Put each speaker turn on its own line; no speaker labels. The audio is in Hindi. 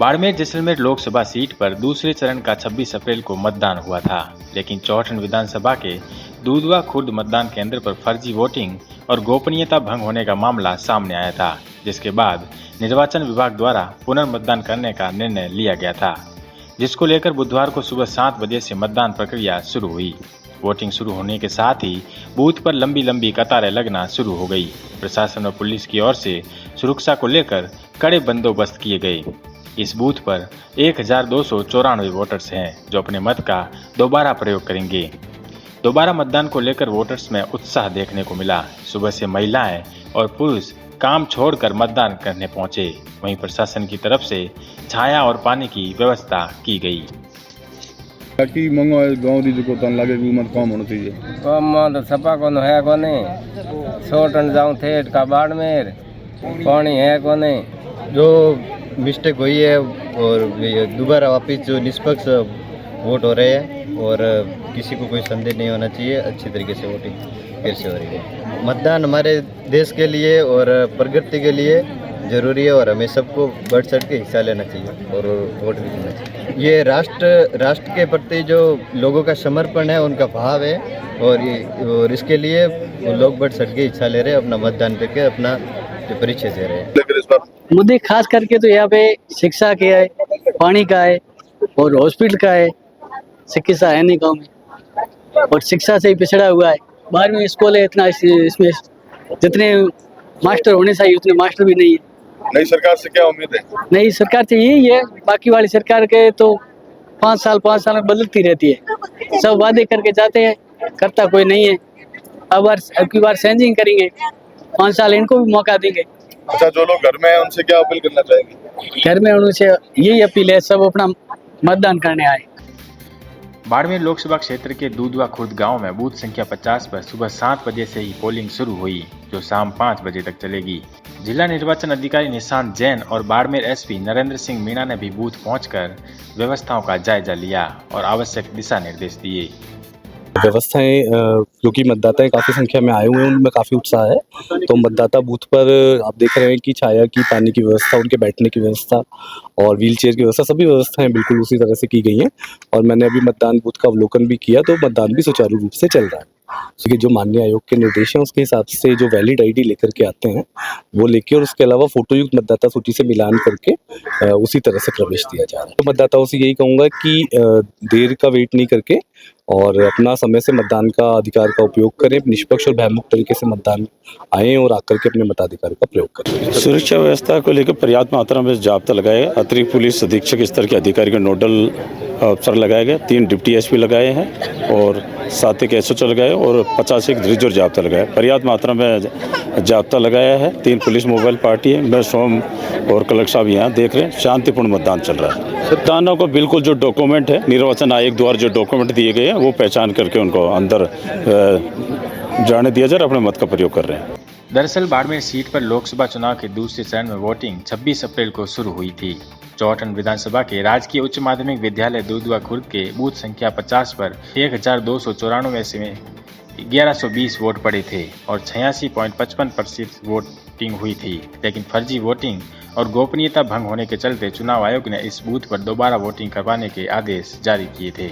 बाड़मेर जैसलमेर लोकसभा सीट पर दूसरे चरण का 26 अप्रैल को मतदान हुआ था, लेकिन चौठन विधानसभा के दूधवा खुर्द मतदान केंद्र पर फर्जी वोटिंग और गोपनीयता भंग होने का मामला सामने आया था, जिसके बाद निर्वाचन विभाग द्वारा पुनर्मतदान करने का निर्णय लिया गया था, जिसको लेकर बुधवार को सुबह 7 बजे से मतदान प्रक्रिया शुरू हुई। वोटिंग शुरू होने के साथ ही बूथ पर लंबी लंबी कतारें लगना शुरू हो गई। प्रशासन और पुलिस की ओर से सुरक्षा को लेकर कड़े बंदोबस्त किए गए। इस बूथ पर 1294 वोटर्स हैं जो अपने मत का दोबारा प्रयोग करेंगे। दोबारा मतदान को लेकर वोटर्स में उत्साह देखने को मिला। सुबह से महिलाएं और पुरुष काम छोड़कर मतदान करने पहुंचे। वहीं प्रशासन की तरफ से छाया और पानी की व्यवस्था की गई।
की मंगो गांव दी जो तन लागे कि मत कम होना चाहिए।
कम तो छपा को है कोने 100 टन जाऊं थे का बाड़मेर पानी है कोने।
जो मिस्टेक हुई है और दोबारा वापस जो निष्पक्ष वोट हो रहे हैं और किसी को कोई संदेह नहीं होना चाहिए। अच्छी तरीके से वोटिंग फिर से हो रही है। मतदान हमारे देश के लिए और प्रगति के लिए ज़रूरी है और हमें सबको बढ़ चढ़ के हिस्सा लेना चाहिए और वोट भी देना चाहिए। ये राष्ट्र के प्रति जो लोगों का समर्पण है, उनका भाव है और इसके लिए वो लोग बढ़ चढ़ के हिस्सा ले रहे हैं, अपना मतदान करके अपना जो परिचय दे रहे हैं।
मुद्दे खास करके तो यहाँ पे शिक्षा के है, पानी का है और हॉस्पिटल का है। चिकित्सा है नहीं गाँव में और शिक्षा से ही पिछड़ा हुआ है। 12वीं स्कूल है, इतना इसमें जितने मास्टर होने चाहिए उतने मास्टर भी नहीं है।
नई सरकार से क्या उम्मीद है?
नई सरकार से यही है, बाकी वाली सरकार के तो 5 साल में बदलती रहती है। सब वादे करके जाते हैं, करता कोई नहीं है। अब की बार चेंजिंग करेंगे, 5 साल इनको भी मौका देंगे।
अच्छा, जो लोग घर में हैं उनसे क्या अपील करना चाहेंगे?
घर में उनसे यही अपील है, सब अपना मतदान करने आए।
बाड़मेर लोकसभा क्षेत्र के दूधवा खुर्द गांव में बूथ संख्या 50 पर सुबह 7 बजे से ही पोलिंग शुरू हुई, जो शाम 5 बजे तक चलेगी। जिला निर्वाचन अधिकारी निशांत जैन और बाड़मेर एसपी नरेंद्र सिंह मीणा ने भी बूथ पहुंचकर व्यवस्थाओं का जायजा लिया और आवश्यक दिशा निर्देश दिए।
व्यवस्थाएं क्योंकि मतदाता काफ़ी संख्या में आए हुए हैं, उनमें काफ़ी उत्साह है। तो मतदाता बूथ पर आप देख रहे हैं कि छाया की, पानी की व्यवस्था, उनके बैठने की व्यवस्था और व्हीलचेयर की व्यवस्था, सभी व्यवस्थाएं बिल्कुल उसी तरह से की गई हैं। और मैंने अभी मतदान बूथ का अवलोकन भी किया, तो मतदान भी सुचारू रूप से चल रहा है। क्योंकि जो माननीय आयोग के निर्देश हैं उसके हिसाब से जो वैलिड आईडी लेकर के आते हैं वो लेके, और उसके अलावा फोटोयुक्त मतदाता सूची से मिलान करके उसी तरह से प्रवेश दिया जा रहा है। तो मतदाताओं से यही कहूँगा कि देर का वेट नहीं करके और अपना समय से मतदान का अधिकार का उपयोग करें, निष्पक्ष और भयमुक्त तरीके से मतदान आएँ और आकर के अपने मताधिकार का प्रयोग करें।
सुरक्षा व्यवस्था को लेकर पर्याप्त मात्रा में जाब्ता लगाया गया। अतिरिक्त पुलिस अधीक्षक स्तर के अधिकारी के नोडल अफसर लगाए गए, 3 डिप्टी एसपी लगाए हैं और 7 एक एसओ लगाए और 50 एक दृज और जाब्ता लगाया। पर्याप्त मात्रा में जाब्ता लगाया है। 3 पुलिस मोबाइल पार्टी है। मैं स्वयं और कलेक्टर साहब यहाँ देख रहे हैं, शांतिपूर्ण मतदान चल रहा है। मतदानों को बिल्कुल जो डॉक्यूमेंट है, निर्वाचन आयोग द्वारा जो डॉक्यूमेंट दिए गए हैं वो पहचान करके उनको अंदर जाने दिया जाए, अपने मत का प्रयोग कर रहे हैं।
दरअसल बाड़मेर सीट पर लोकसभा चुनाव के दूसरे चरण में वोटिंग 26 अप्रैल को शुरू हुई थी। चौठन विधानसभा के राजकीय उच्च माध्यमिक विद्यालय दूधवा खुर्द के बूथ संख्या 50 पर 1294 में 1120 वोट पड़े थे और 86.55% वोटिंग हुई थी। लेकिन फर्जी वोटिंग और गोपनीयता भंग होने के चलते चुनाव आयोग ने इस बूथ पर दोबारा वोटिंग करवाने के आदेश जारी किए थे।